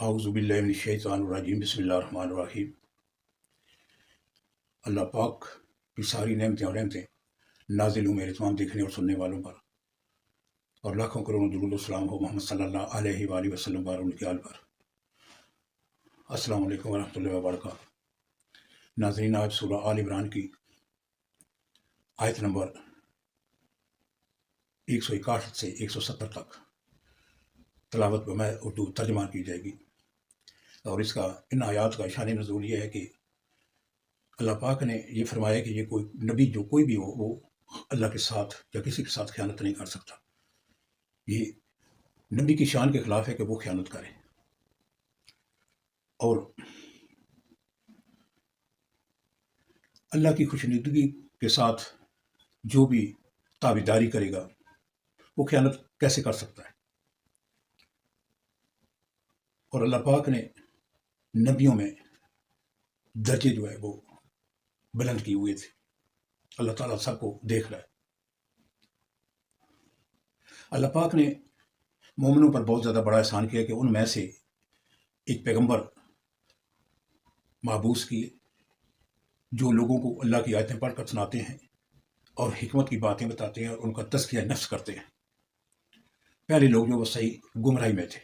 اعوذ باللہ من الشیطان الرجیم بسم اللہ الرحمن الرحیم۔ اللہ پاک کی ساری نعمتیں اور رحمتیں نازل ہوں میرے تمام دیکھنے اور سننے والوں پر، اور لاکھوں کروڑوں درود و سلام ہو محمد صلی اللہ علیہ وآلہ وسلم اور ان کے آل پر۔ السلام علیکم ورحمۃ اللہ وبرکاتہ۔ ناظرین، آج سورہ آل عمران کی آیت نمبر 161 سے 170 تک تلاوت میں اردو ترجمہ کی جائے گی، اور ان آیات کا شان نزول یہ ہے کہ اللہ پاک نے یہ فرمایا کہ یہ کوئی نبی جو کوئی بھی ہو وہ اللہ کے ساتھ یا کسی کے ساتھ خیانت نہیں کر سکتا۔ یہ نبی کی شان کے خلاف ہے کہ وہ خیانت کرے، اور اللہ کی خوشنودگی کے ساتھ جو بھی تابعداری کرے گا وہ خیانت کیسے کر سکتا ہے۔ اور اللہ پاک نے نبیوں میں درجے جو ہے وہ بلند کیے ہوئے تھے۔ اللہ تعالیٰ سب کو دیکھ رہا ہے۔ اللہ پاک نے مومنوں پر بہت زیادہ بڑا احسان کیا کہ ان میں سے ایک پیغمبر محبوس کیے جو لوگوں کو اللہ کی آیتیں پڑھ کر سناتے ہیں اور حکمت کی باتیں بتاتے ہیں اور ان کا تزکیہ نفس کرتے ہیں۔ پہلے لوگ جو وہ صحیح گمراہی میں تھے،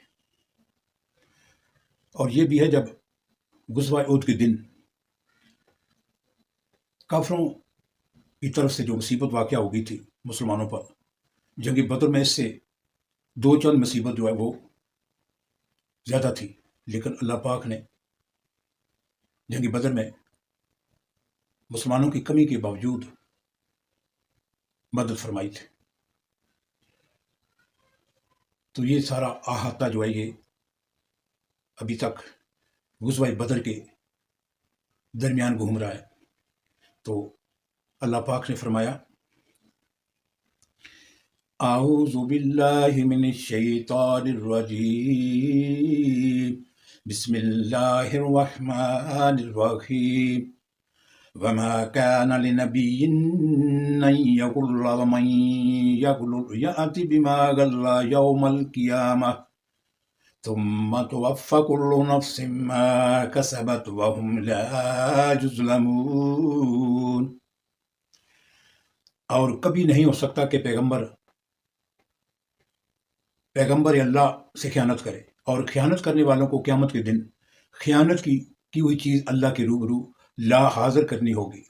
اور یہ بھی ہے جب غزوہ احد کے دن کافروں کی طرف سے جو مصیبت واقع ہو گئی تھی مسلمانوں پر، جنگ بدر میں اس سے دو چند مصیبت جو ہے وہ زیادہ تھی، لیکن اللہ پاک نے جنگ بدر میں مسلمانوں کی کمی کے باوجود مدد فرمائی تھی۔ تو یہ سارا احاطہ جو ہے یہ ابھی تک غزوہ بدر کے درمیان گھوم رہا ہے۔ تو اللہ پاک نے فرمایا، اعوذ باللہ من الشیطان الرجیم بسم اللہ الرحمن الرحیم وما كان لنبي أن يغل ومن يغل يأت بما غل يوم القيامة ثم توفى كل نفس ما كسبت وهم لا يظلمون۔ اور کبھی نہیں ہو سکتا کہ پیغمبر اللہ سے خیانت کرے، اور خیانت کرنے والوں کو قیامت کے دن خیانت کی ہوئی چیز اللہ کے روبرو لا حاضر کرنی ہوگی۔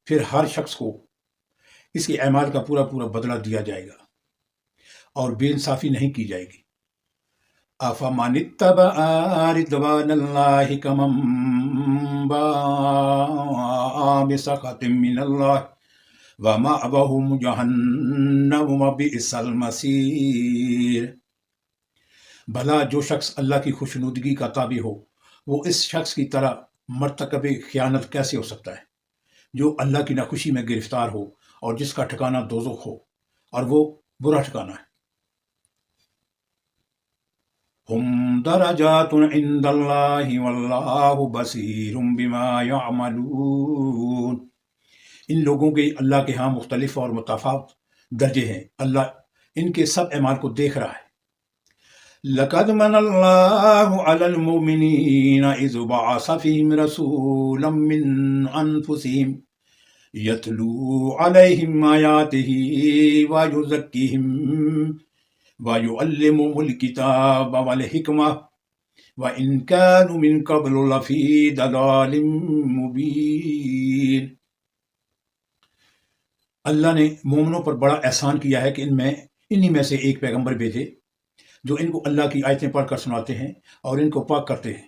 پھر ہر شخص کو اس کے اعمال کا پورا بدلہ دیا جائے گا، اور بے انصافی نہیں کی جائے گی۔ افمن اتبع رضوان اللہ کمن باء بسخط من اللہ ومأواہ جہنم وبئس المصیر۔ بھلا جو شخص اللہ کی خوشنودگی کا تابع ہو وہ اس شخص کی طرح مرتکب خیانت کیسے ہو سکتا ہے جو اللہ کی ناخوشی میں گرفتار ہو اور جس کا ٹھکانہ دوزخ ہو، اور وہ برا ٹھکانہ ہے۔ ہم درجات عند اللہ واللہ بصیر بما یعملون۔ ان لوگوں کے اللہ کے ہاں مختلف اور متفاوت درجے ہیں، اللہ ان کے سب اعمال کو دیکھ رہا ہے۔ لقد من اللہ علی المؤمنین اذ بعث فیہم رسولا من انفسہم یتلو علیہم آیاتہ ویزکیہم وَيُعَلِّمُهُمُ الْكِتَابَ وَالْحِكْمَةَ وَإِنْ كَانُوا مِنْ قَبْلُ لَفِي ضَلَالٍ مُبِينٍ۔ اللہ نے مومنوں پر بڑا احسان کیا ہے کہ انہی میں سے ایک پیغمبر بھیجے جو ان کو اللہ کی آیتیں پڑھ کر سناتے ہیں اور ان کو پاک کرتے ہیں،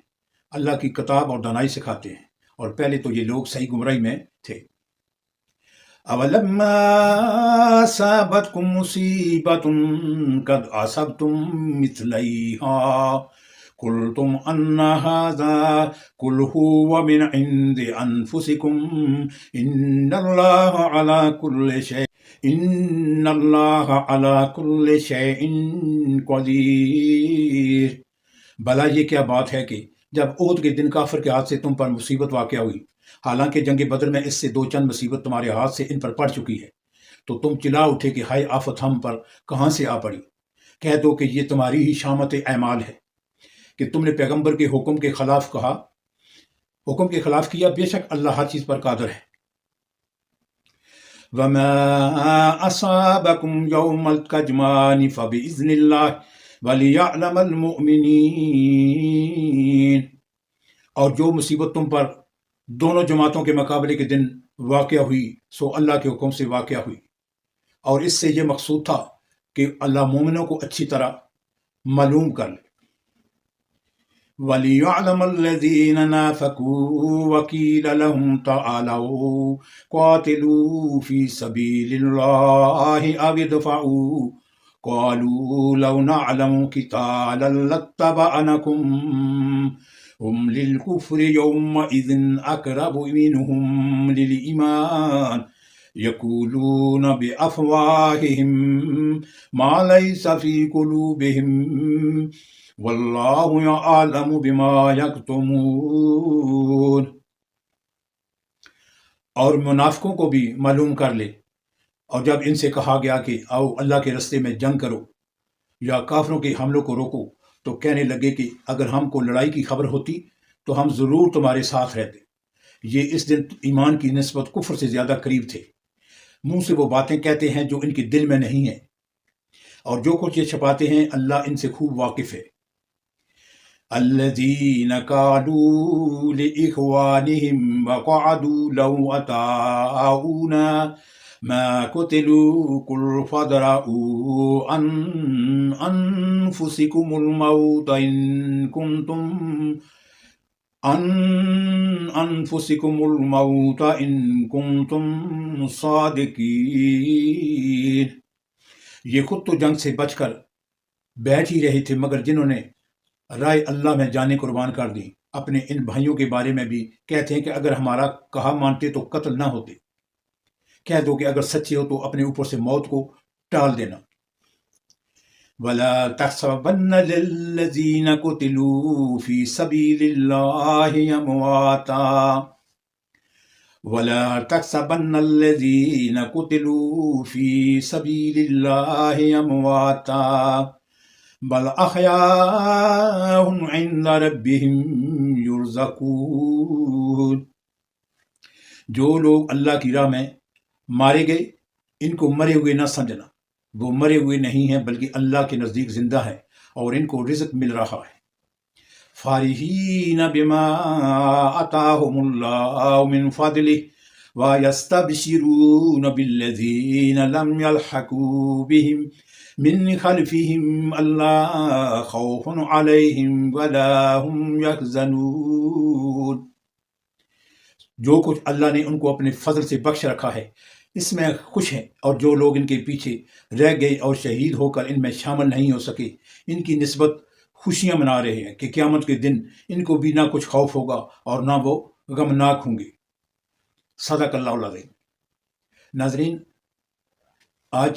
اللہ کی کتاب اور دانائی سکھاتے ہیں، اور پہلے تو یہ لوگ صحیح گمراہی میں تھے۔ اولما اصابتکم مصیبۃ قد اصبتم مثلیہا قلتم ان ھذا قل ھو من عند انفسکم ان اللہ علی کل شیء قدیر۔ بھلا یہ کیا بات ہے کہ جب احد کے دن کافر کے ہاتھ سے تم پر مصیبت واقع ہوئی، حالانکہ جنگ بدر میں اس سے دو چند مصیبت تمہارے ہاتھ سے ان پر پڑ چکی ہے، تو تم چلا اٹھے کہ ہائے آفت ہم پر کہاں سے آ پڑی۔ کہہ دو کہ یہ تمہاری ہی شامت اعمال ہے، کہ تم نے پیغمبر کے حکم کے خلاف کہا، حکم کے خلاف کیا، بے شک اللہ ہر چیز پر قادر ہے۔ وَمَا أَصَابَكُمْ يَوْمَ الْكَجْمَانِ فَبِإِذْنِ اللَّهِ وَلِيَعْلَمَ الْمُؤْمِنِينَ، اور جو مصیبت تم پر دونوں جماعتوں کے مقابلے کے دن واقع ہوئی سو اللہ کے حکم سے واقع ہوئی، اور اس سے یہ مقصود تھا کہ اللہ مومنوں کو اچھی طرح معلوم کر لے۔ وَلِيَعْلَمَ الَّذِينَ نَافَقُوا وَقِيلَ لَهُمْ تَعَالَوْا قَاتِلُوا فِي سَبِيلِ اللَّهِ أَوِ ادْفَعُوا قَالُوا لَوْ نَعْلَمُ قِتَالًا لَاتَّبَعْنَاكُمْ هُمْ لِلْكُفْرِ يَوْمَئِذٍ أَقْرَبُ مِنْهُمْ لِلْإِيمَانِ يَقُولُونَ بِأَفْوَاهِهِمْ مَا لَيْسَ فِي قُلُوبِهِمْ وَاللَّهُ يَعْلَمُ بِمَا يَكْتُمُونَ۔ اور منافقوں کو بھی معلوم کر لے، اور جب ان سے کہا گیا کہ آؤ اللہ کے رستے میں جنگ کرو یا کافروں کے حملوں کو روکو، تو کہنے لگے کہ اگر ہم کو لڑائی کی خبر ہوتی تو ہم ضرور تمہارے ساتھ رہتے۔ یہ اس دن ایمان کی نسبت کفر سے زیادہ قریب تھے۔ منہ سے وہ باتیں کہتے ہیں جو ان کے دل میں نہیں ہیں، اور جو کچھ یہ چھپاتے ہیں اللہ ان سے خوب واقف ہے۔ الذين قالوا لإخوانهم وقعدوا لو أطاعونا ما قتلوا قل فادرءوا عن أنفسكم الموت إن كنتم صادقين۔ یہ خود تو جنگ سے بچ کر بیٹھ ہی رہے تھے، مگر جنہوں نے رائے اللہ میں جانیں قربان کر دی، اپنے ان بھائیوں کے بارے میں بھی کہتے ہیں کہ اگر ہمارا کہا مانتے تو قتل نہ ہوتے۔ کہہ دو کہ اگر سچے ہو تو اپنے اوپر سے موت کو ٹال دینا۔ وَلَا تَحْسَبَنَّ الَّذِينَ قُتِلُوا فِي سَبِيلِ اللَّهِ أَمْوَاتًا وَلَا تَحْسَبَنَّ الَّذِينَ قُتِلُوا فِي سَبِيلِ اللَّهِ أَمْوَاتًا بل احیاء عند ربهم یرزقون۔ جو لوگ اللہ کی راہ میں مارے گئے ان کو مرے ہوئے نہ سمجھنا، وہ مرے ہوئے نہیں ہیں بلکہ اللہ کے نزدیک زندہ ہیں اور ان کو رزق مل رہا ہے۔ فارحین بما آتاہم اللہ من فضلہ وَيَسْتَبْشِرُونَ بِالَّذِينَ لَمْ يَلْحَقُوا بِهِمْ مِنْ خَلْفِهِمْ أَلَّا خَوْفٌ عَلَيْهِمْ وَلَا هُمْ يَحْزَنُونَ۔ جو کچھ اللہ نے ان کو اپنے فضل سے بخش رکھا ہے اس میں خوش ہیں، اور جو لوگ ان کے پیچھے رہ گئے اور شہید ہو کر ان میں شامل نہیں ہو سکے ان کی نسبت خوشیاں منا رہے ہیں کہ قیامت کے دن ان کو بھی نہ کچھ خوف ہوگا اور نہ وہ غمناک ہوں گے۔ صدق اللہ العظیم۔ ناظرین، آج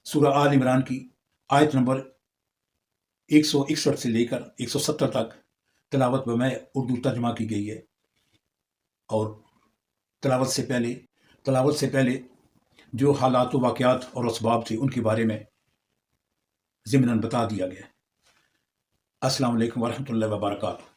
سورہ آل عمران کی آیت نمبر 161 سے لے کر 170 تک تلاوت میں اردو ترجمہ کی گئی ہے، اور تلاوت سے پہلے جو حالات و واقعات اور اسباب تھے ان کے بارے میں ضمناً بتا دیا گیا۔ السلام علیکم ورحمۃ اللہ وبرکاتہ۔